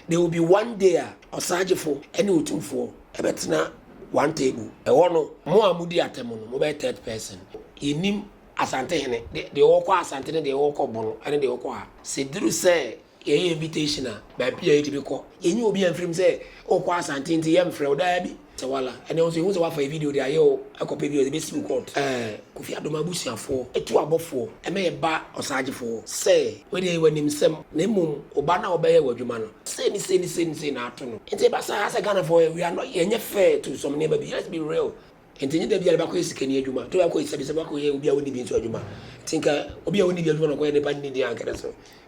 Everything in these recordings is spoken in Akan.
There will be one day or Sajifo, any utumfo, a better one table. A one more moody atemon, mobile third person. In him asante, they all qua asante, they all call bono, and they all qua. Sidru say, a invitation by P.A. to be called. You will be a film say, oh, qua asante, yam fraud, Abby. Tawala, and also who's a video there, yo, a copy of the best court. Kofi Adomah busia for, a 2 above 4, a may bar or Saji for. Say, when they went him some, Nemo, Obana obey what you man. Say, afternoon. And say, Bassa has a gun for we are not any fair to some neighbor, let's be real. And then the Biabako is can you, to a quick service about will be a winning into a Juma. Think, will be a winning one of any band in the anchor.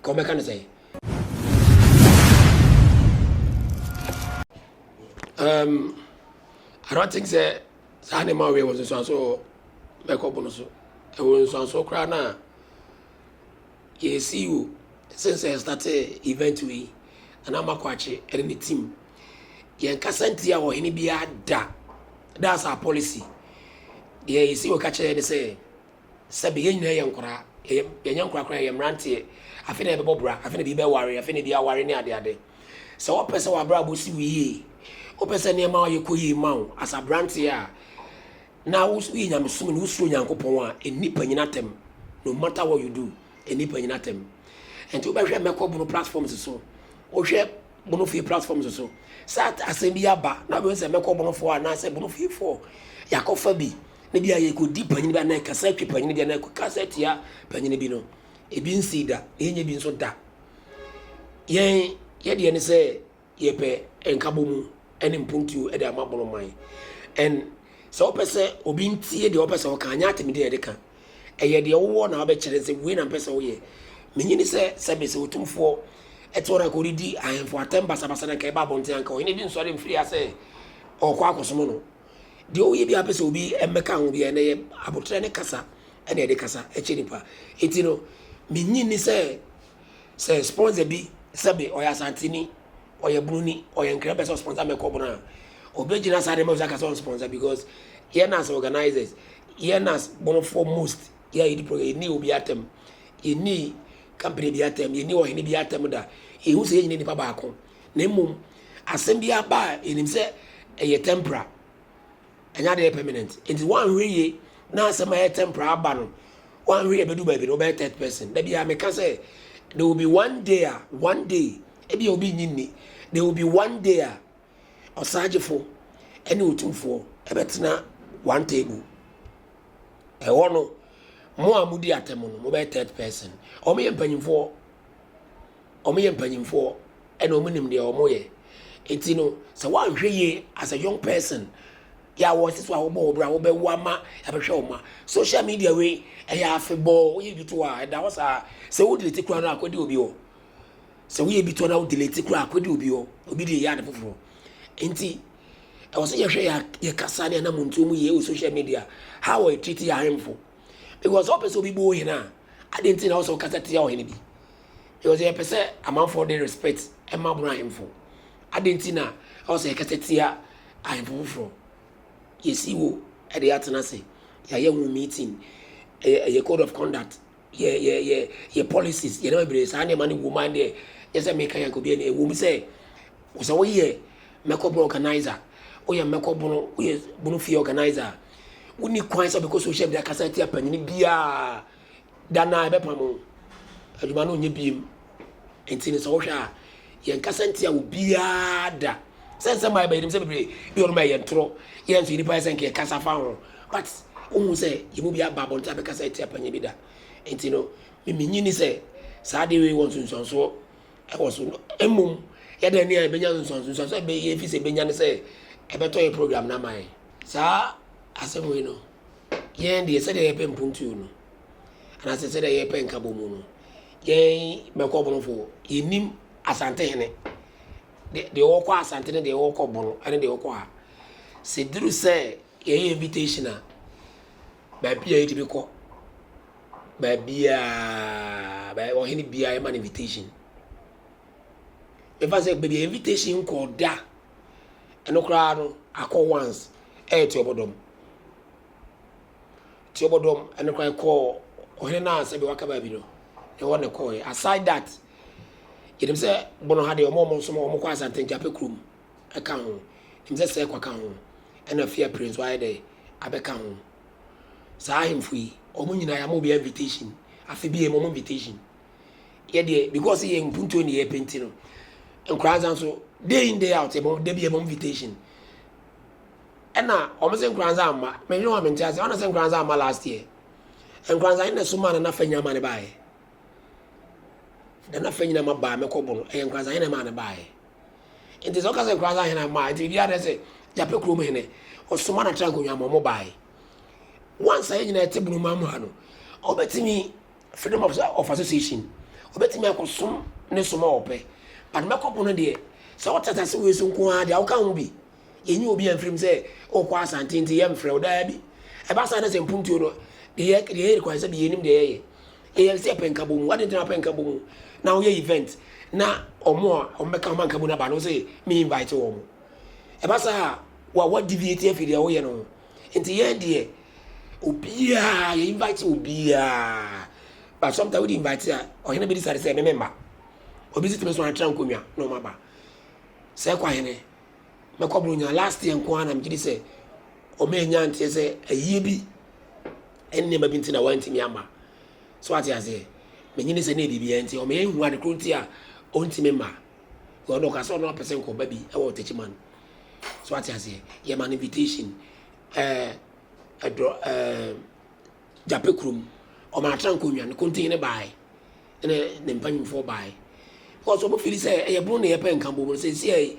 Come back and say. I don't think that animal was so make up on so. I was so cry now. You see you since I started event we and I'm a coach and the team. You can't or any be da. That's our policy. Yeah, you see what catch they say. Sabi young cry, young cry, young ranty. I feel a bobra, I feel be worry, I feel be a worry near the other. So what person our brother see we opesa niema ye koyi ma as a brand here na we nyam sum no usuro nyankopon a enipa nyinatem no matter what you do enipa nyinatem enti obehwe mekobo no platforms so ohwe bono fi platforms so sat asembi aba na be se mekobo no fo na se bono fi fo yakofa bi na bia ye ko di panyin ba na kasa twi panyin bia na ko kasa tia panyin bi no ebi nsida enye bi nso da ye de ne se ye pe enkabomu any mpuntu e de amabono man and so pese obi ntie de opese o kan anya atemi de de kan eye de wo na obekire se we na pese wo ye menyini se bese otumfo eto ko ridi ahemfo atemba sabasa na kai ba bonte anka o ne bi nsore mfiri ase o kwa akosomo no de o ye bi apese obi emeka ho bi ene ye abotre ne kasa ene de kasa eche nipa etino menyini se sponsor bi sebe o ya santini or bruni or your incredible sponsor me cobra or Bejina Sade Mosaka sponsor because Yenas organizers Yenas one of foremost yeah you need be at them you need company be at them you know any be at them that he who say you need pabako name assembly bar in himself a tempera and not permanent it's one really now some tempera ban one really do by the over 3rd person maybe I make say there will be one day ebi obi nyinni there will be one day osajefo ene otumfo ebetena one table e wono mo amudi atemo no mo be 3rd person o me mpanyimfo ene o munim de o mo ye enti no so wan hweye as a young person ya wo siso a wo bo obra wo be wama ya be hwe o ma social media we e ya afebo wo ye bitu a da wo sa se wo delete kura no akodi obi o so we be to now delete kura akwede obi de ya de foforo enti e was say ye kasa na muntu mu ye social media how we treat ya harmful because all person obi bo he na I didn't think also kasa tia o he bi because ye person amount for the respect e ma bro harmful I didn't think na also kasa tia harmful foforo ye see wo e de atena say ya ye meeting a code of conduct ye policies ye never be say na man woman there yes I make a be a woman say so we ye mekobo organizer o ye mekobo o ye bono fi organizer uni kwan so because social media kasa tia panini bia dana e be pamo aduma no nye biem enti ne so wo hwa ye kasa tia wo bia da sense my be dem say be on my yentro ye nso ni pa senke kasa fa ho but o say ye mu bia babon ta be kasa tia panini bi da enti no me nyini say sa de we won so I was emum ya de ne benya nson be ye fi se benya ne se e beto e program na mai sa asem we no ye de se de ye pem puntu no ana se de ye pem kabomu no ye mekobo fo yenim asante hene de wo kwa asante ne de wo ko bono ane de wo kwa se duru se ye invitation a ba bia yi bi ko ba bia ba o hene bia e man invitation if I say baby invitation called da eno kra no akọ once ti obodom eno kra call ohene na say be waka ba bi no e won call aside that Yedim say bono ha de omo so mo kwa asante Jape krum eka ho. Nim say say kwa ka ho. And a fear prince why they abeka ho. Sa ahemfo yi omo nyina ya mo be invitation. Afi bi e mo invitation. Ye de because ye mpunto ni ye penti no. Nkranza so day in day out e mo de bi e mo invitation. Ena omo se nkranza amma. Me nyo amente ase. Ona se nkranza amma last year. Nkranza ina suma na fanya ma ne bae. Na fanya ma ba me kobo no. Nkranza ina ma ne bae. Enti so ka se nkranza ina ma. Enti bi ade se Jape krom hene. Osuma na tranko nya mo bae. Once I nyina ete bunu mamu ha no. Obetimi freedom of association. Obetimi akosum ne soma ope. But me kobo no de se otata se we so nko ha de awka ho bi. Yenyi obi amfrim se okwa asante nti yem frɛ oda bi. E ba sa na se mpuntuo no de ye kwa se bi yenim de ye. E se penka bomu, what did na penka bomu. Na wo ye event na omo a ombeka manka bu na ba no se me invite wo mo. E ba sa what deviate afiri ya wo ye no. Nti ye de obia ye invite obia. But sometimes we invite ya o hena be di sare se me member. Obi sit me so atran konwa no maba. Se kwa hene me kobro nya last year nko ana mgidi se o me nya ntie se ayi bi enne ma bi ntina wanti mi ama. So ati ase me nyini se na bibia ntie o me hu ade kronti a onti me ma. Go do ka so no person ko ba bi e wo techiman. So ati ase ye man invitation Jape krum o ma atran konwa ne konti ne bai ne mpanyimfo bai because o mo feel say e bro ne ye pen kan bo say see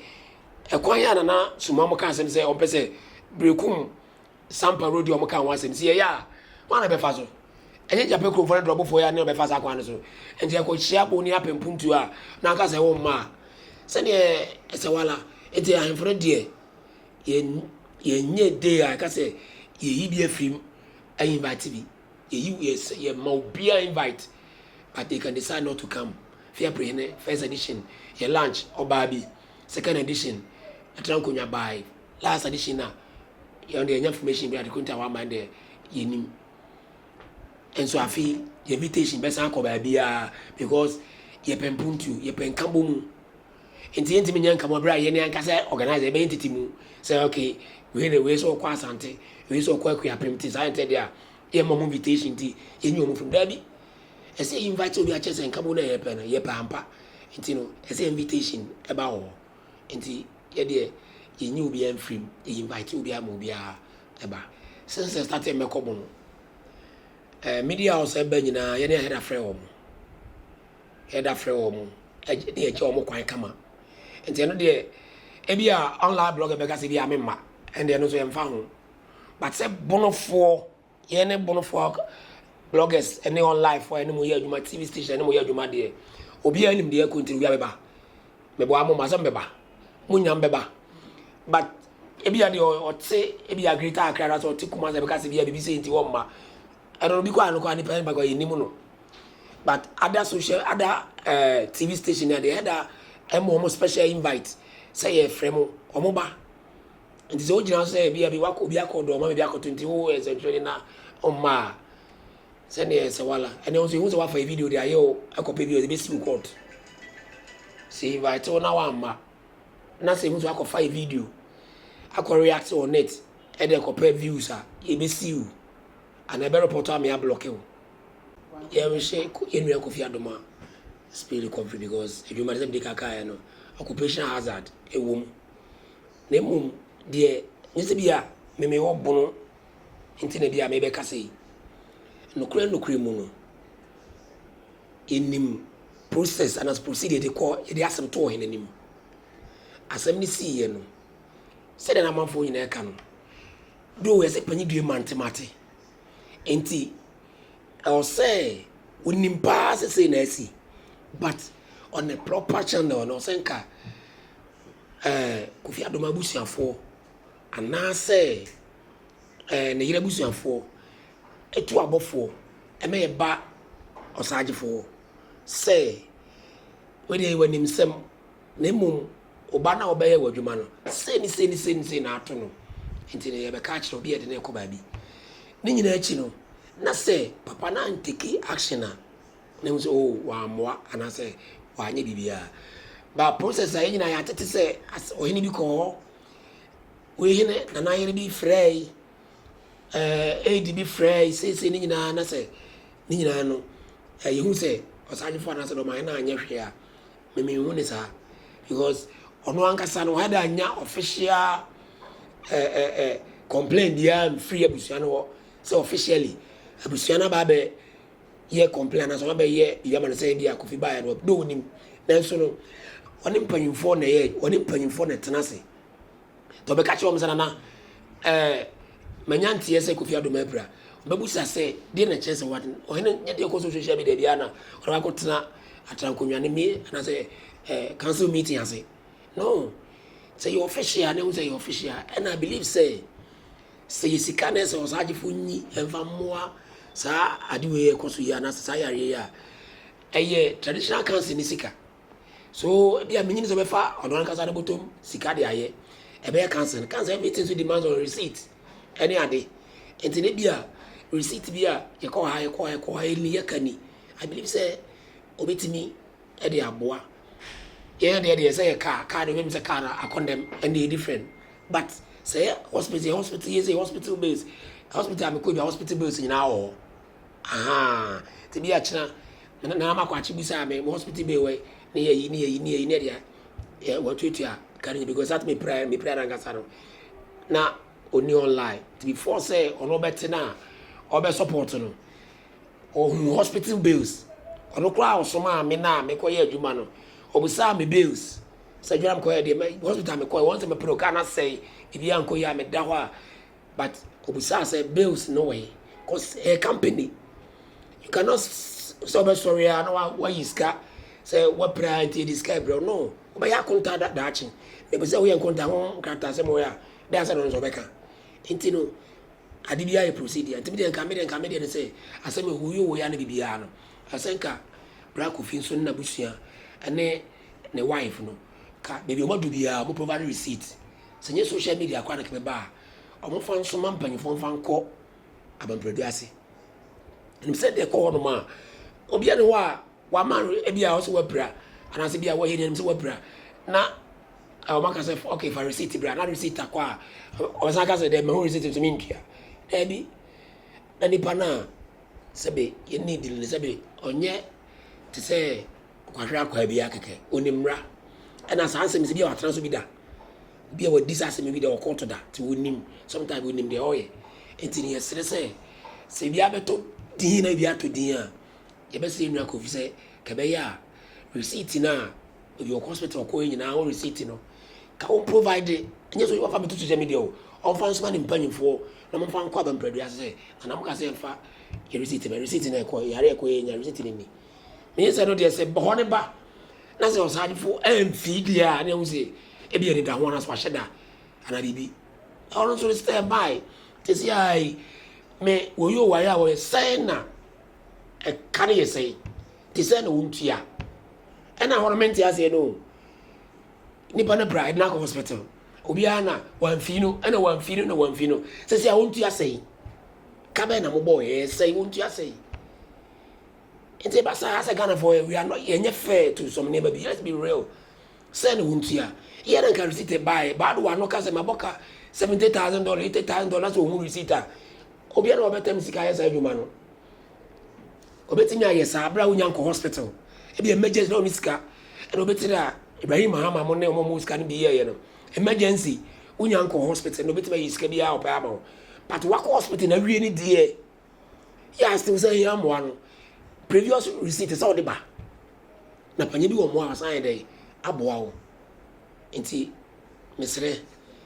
ekwan ya na suma mo kan say o pese brekum sampa road o mo kan wasem see ya wana be fa so enye Jape krum for drop for ya ne be fa sa kwan so enti e ko chia bo ni apempuntu a na aka say wo ma se ne ese wala enti ahemfro de ye nye de a ka say ye yi bi afrim I invite bi ye mau be invite but they can decide not to come. Fair pre first edition ye lunch or baby second edition atran konya buy last edition na ye on the information be at kunta wa man there ye nim and so afi the invitation be san ko baby because ye pempuntu ye penkambo mu enti me nyanka mo bra ye ne anka say organize be entity mu say okay we so kwa asante we so kwa apemti say ente there ye mom invitation ti ye nyi omo from dabi e say invite obi a chese nkabo na ye pe no ye pa ampa enti no e say invitation e ba ho enti ye de ye nyi obi amfrim ye invite obi am obi a e ba since I started mekobo no media house e ba nyina ye ne head afre wo mo e de ye che omo kwan kama enti no de e bi a online blogger be ka se bi a memma and no so ye mfa ho but say bonofo ye ne bonofo bloggers any online for any mo ye adwuma TV station any mo ye adwuma de obi anim de continue ya beba mebo amo masam beba munyam beba but ebi ade ote ebi agrita akra so ote kuma se because ebi bibi se nti wo ma ero bi kwa no kwa ni pen ba ye nimu no but other social other TV station they had a more special invite say ye fremo omo ba nti se o gina say ebi wako obi akodo ma bi akoto nti wo essentially na omma send yes wala and also who say for a video there yo akope video be see record see invite na wa ma na say who say akofa video akọ react on it e dey akope views a e be see you and e be report am ya block you yeah we say enu Kofi Adomah spill recovery because if you might say kaka no occupation hazard e wom na mum de nyese bia me wo bono ntina bia me be kase no kure mu no enim process and as procedure de call e de asem to hen anim asem ni see ye no se de na manfo nyina e ka no do we se panyi due mantemate enti I say unim pass say na asi but on a proper channel no senka Kofi Adomah busuafo ana say na yira busuafo etu abofo eme ba osagefo say we dey wanim sem na mum oba na obeye wadwuma no say ni na ato no enti ne ye be ka kire obi e de na ekoba bi ni nyina achi no na say papa na nteki action na na so wa moa ana say wanye bibia ba process ayi na ya tete say ohini bi ko we hine na na yene bi frey AD bi frey say ni nyina na say ni nyina no yehu say osaje fo na say do man na anya hwe a me hu ni sa because ono ankasa no had anya official complaint dia free abusuano wo say officially abusuana ba be ye complain na so ba ye ya man say dia Kofi ba ya no do nim nanso no oni mpanyimfo na ye oni mpanyimfo na tenase to be catch om sana na manyanti ye say Kofi Adomah bra babusa say de na chese what o hene nye de ko social media bia na o ba ko tena atrankonwa ne mi na say council meeting ase no say you official na say you official and I believe say yisika say osaje funyi emfa moa sa adiwe ekoso ya na sa yare ya eye traditional council ni sika so bia menyin so befa ono ankasa de botom sika de aye ebe council everything so demands on receipt any ade entine bia receipt bia ye ko ha ni yakani I believe say obetimi e de aboa ye de say car de me say car akondem and they different but say hospital is a hospital base hospital am ko be hospital base nyina o aha te bia china na ma kwa chibisa me hospital be we ne ye dia what to ya carry because that me prayer ngasa no na oni online to be force say ono betina obe support no o hospital bills ono kwa osoma me na me koye adwuma no obusa me bills say dwam koye de hospital me koye once me pro kana say bibia nko ya me da ho but obusa say bills no way cause a company you cannot so sorry no why is ka say what priority this guy bro no oba ya konta da achi e be say we konta ho kata say mo ya da say no so beka intino adibia e procedure ntimi de nka me de say asem huyo wo ya na bibia no asenka bra Kofi so na busua ene ne wife no ka baby o madu bia mo provide receipt senye social media kwa na ke ba o mo fan so mampanyfo fan ko abampradu ase nim say de ko no ma obi ane ho a wa man e bia o so wabra ana se bia wo ye nim se wabra na o maka say okay for receipt bra na receipt akwa o san ka say de me ho receipt to me ntua e bi na nipa na sebe ye need le sebe onye te say kwahwe akwa bia keke onimra ana san se me se bia wa transfer bi da bia wa disase me bi da o court da te wonim sometimes wonim de oye entini yesere se bia beto din na bia to din a ye be se nua Kofi se kebe ya receipt na your hospital ko nyina o receipt no ka o provide enye so you fa me to social media o fa nso ma ni mpanyimfo na mo fa nkwa ba mpradu ase na mo ka se fa ye receipt na ko yare ko nya receipt ni me say no de se bo ne ba na se o sadifo emfi dia na wo se e bia ni da ho na so aheda ana bibi all so stand by to see I me wo yo wa ya wo say na e kan ye say ti say na wontua e na hormenti ase no nipa na bride na hospital obi ana wamfi no e na wamfi no say wontua say ka be na mo boy say wontua say ente ba sa Ghana for we are not yenye fair to some neighbor be let's be real say na wontua here na can receipt buy bad one no ka say maboka $70,000 $80,000 so who receipt obi ana obetem sika ya say dwuma no obetimi ayesa abra unyanko hospital e be emergency no sika e obetira Ibrahim Mahama mo ne mo sika no bi ye no emergency unyanko hospital no obetimi ayesika bi a opa aba but wako hospital na wie ni die ya still say ya mo ano previous receipt is all the ba na panye bi wo mo asan dey aboa wo enti mesre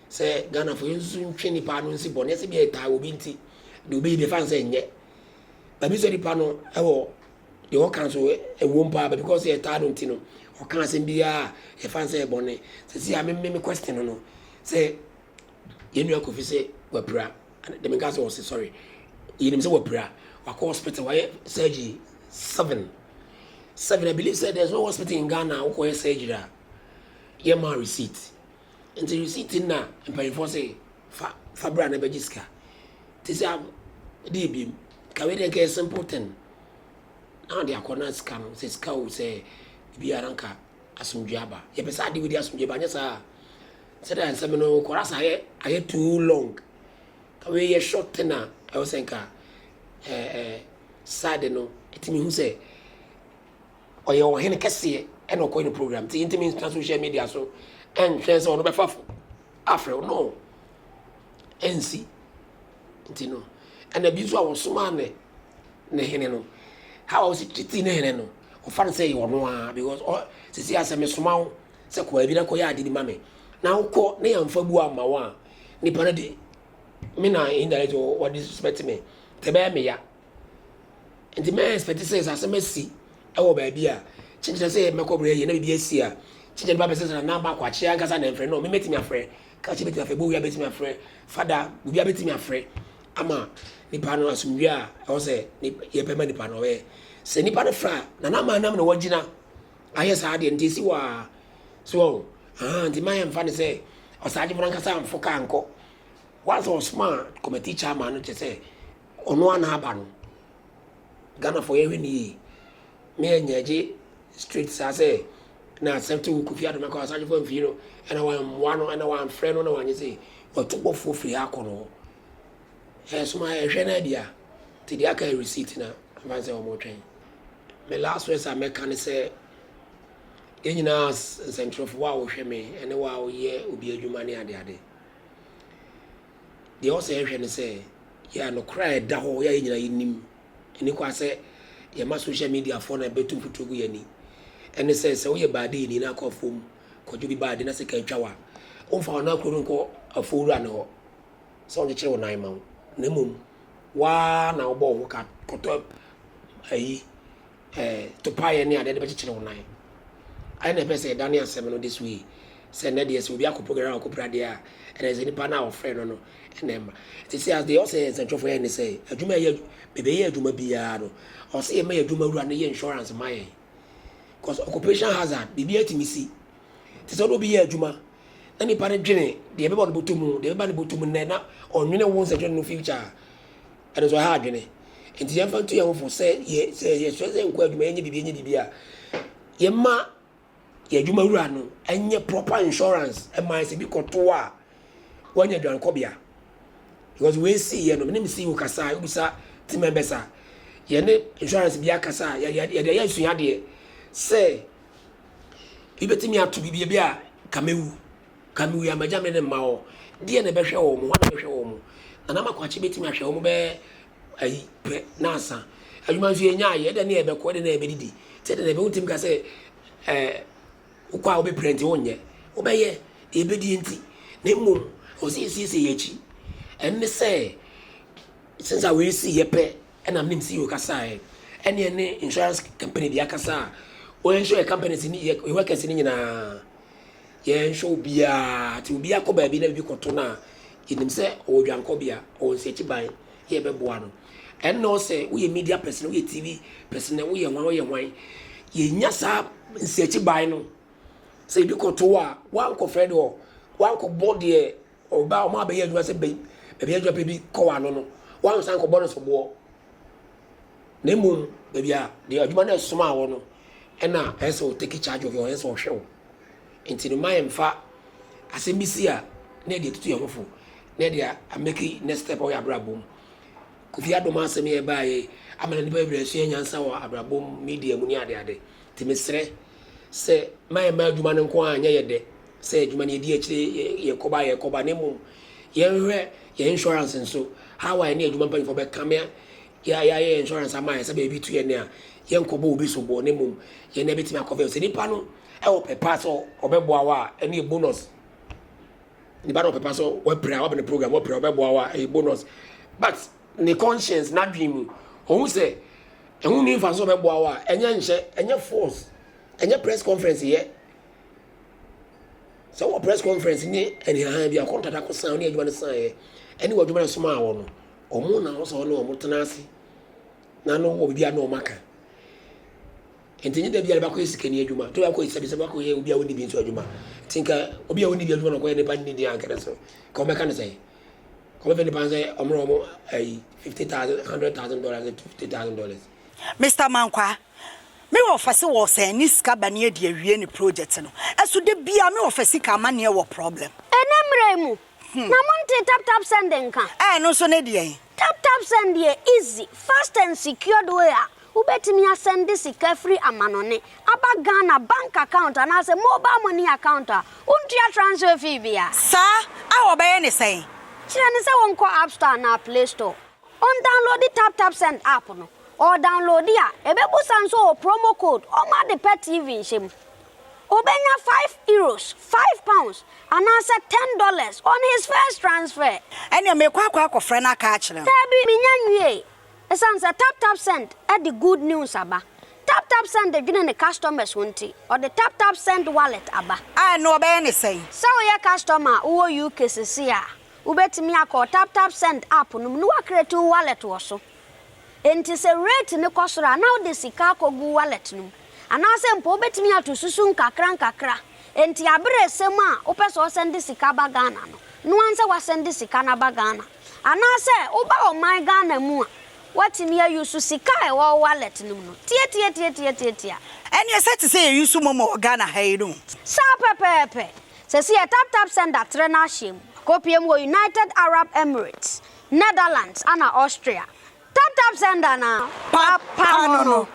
say Ghana for yinsu ntwe ni pa no nsi bone se bi eta obi nti de obi be fan say nye ba mi so di pa no e wo de wo kan so e wo mpa ba because e ta no nti no o kan se bia e fan say bone se si a me question no say yenu Kofi say wapra de me gas was sorry yenu say wapra wa hospital why surgery 7 I believe said there's no hospital in Ghana who call surgery ye ma receipt and the receipt in na pay for say fa bra na bejiska ti say dey ka we dey get simple thing now they are corner scam say scout say bi aranka asomdwe aba ye pesa ade wodi asomdwe ba nya sa said that some no chorus I too long. We ye short na I was saying sad no it me who say or your hen kese and no coin program the intimate social media so and friends on be fafo afro no NC ntino and the bizu awon soma ne hen no how was it treating hen no o fan say you no because sisi aseme soma wo se ko abi na ko ya ade ni mame na wokọ na yamfa bu ama wa nipa na de me na indirect what disrespect me tebe me ya enti me expect say asemasi e wo ba bia chinche say me ko bre ye na bibia si a chinche ba pese na ba kwa chia gasa na mfre no me metimi afre ka chi betimi afre bo wi betimi afre fada bi betimi afre ama nipa no asumwi a e wo say ye pema nipa no we se nipa no fra na ma na wagina aye sa de enti si wa so the man fan say osaje franka sa mfoka anko once was smart committee chairman no say ono ana aba no Ghana for ye ni me enyaje street sa say na accept Kofi Adomah ko osaje for mfiro and one friend no one say otobo for free akono yes my hwe dia ti dia ka receipt na am say o mo twen me last words I make can say Yenina central for wow hweme ene wow ye obi adwuma ne ade de o say hwe ne say ya no cry da ho ya yenina yinim ene kwa say ye ma social media for na betum futugu yani ene say we ye bade ni na kofom kojo bi bade na se ka twa wa o fa na kro nko afowura ne ho so on che wo nan ma na mum wa na obo ho ka koto ayi to paye ne ade de be che wo nan I never say Daniel Seminole this way. Send Nedias will be a program of Copradia, and as any partner of friend no, and them. They say as they all say, and for any say, a Juma, maybe a Juma Biado, or say a May Juma run the insurance my. Because occupation hazard, be beating me see. Tis all be a Juma. Any parent Jenny, the everybody Butumu, the everybody Butumu Nena, or Nina wants a general future. And as I had Jenny. And the infant to young for say, yes, yes, and quite many be Yemma. Ye juma wura no enye proper insurance e man se bi koto a wanya dwan kobia because we see ye no me see wo kasa ubisa ti membesa ye ne insurance bi akasa ye sunya de say ibetimi atu bi a kamewu ya majame ne mawo de ne behwe wo mo wana behwe wo mo na makwachi betimi ahwe wo mo be ayi pe na asa adwuma nso ye nya ye de ne e be ko de na e be didi te de ne be wutim ka say ukwa obe print wonye obeye ebedi enti na mum osisi yechi enne say since we see yepe and am nim see you kasa ene insurance company bi akasa o insure company ni we work ni nyina ye insure bia ti obi akoba bi na bi koto na yinim say o dwanko bia o nsechi ban ye beboa no enne o say we media person we TV person we ye wan ye nya sa nsechi ban no say bi koto a wan ko friend o wan ko body o ba o ma be ye adwa say be adwa bi ko wa no wan san ko bonus bo na mum be bia de adwa na soma wo no na eso take charge of your eso hwe enti no mai mfa asembisi a na de tutu ye hofo na de a make next step o ya brabom Kofi Adomah asem ye baaye amana ni ba bire so nyansa wo abrabom media mu ni ade ti mesre se mai ma adwuma nko anya ye de se adwuma ne di akire ye koba ne mum ye hwe ye insurance nso how I need adwuma pan for be kamea ya insurance amaya se be bi tu ye ne a ye nkobo obi so bo ne mum ye na betimi akove se nipa no e wo pepa so obeboa wa ene bonus ni ba no pepa so we pray wa be program we pray obeboa wa e bonus but ne conscience na dream o say ehun ni fa so obeboa wa enye force enye press conference ye so what press conference ni eni ha bia contract akosan ni adwuma ne san ye eni wadwuma ne soma awo no omo na wo so no omo tenase na no obi ana o maka entinyi da bia ba ko esikani adwuma to ya ko esabi ba ko ye obi a woni bi nso adwuma tinka obi a woni bi adwuma no ko ye ne ba ni di ankere so ko meka ne say ko be ne ban say omo $50,000 $100,000 $50,000 Mr. Mankwa Me offer was a niska bania de any project no. As would be a me offer sika money or problem. Enemremu. Na monte tap sending kan. No so ne Tap send ye easy, fast and secured way. Ubetimi send this free amanone. Aba Ghana bank account and as a mobile money account. Untia transfer fee bia. Sir, I will buy anything. Chirani say won ko App Store na Play Store. On download the tap send app no. Or download dia. Ebebu sanso promo code. O ma de pet TV shim. Obenya €5, £5, and answer $10 on his first transfer. And you make kwa friend a catch them. Tabi minyanwe. Esansa tap send at the good news aba. Tap send the giving the customers won't or the tap send wallet aba. I know about anything. So your customer who you cases here. Ubetimi akọ tap send app no no create wallet woso. Enti se rate ne kosora now the sika ko gu wallet no. Anase mpo betimi atosusu nkakra enti abere sem a opeso send sika ba Ghana no anse wa send sika na ba Ghana anase oba o my Ghana mu a watimi ayusu sika e wo wallet no tie and you said to say you use momo Ghana hayru sa pepepe se si tap send that trainer shim kopiem wo United Arab Emirates Netherlands and Austria tap send na papa no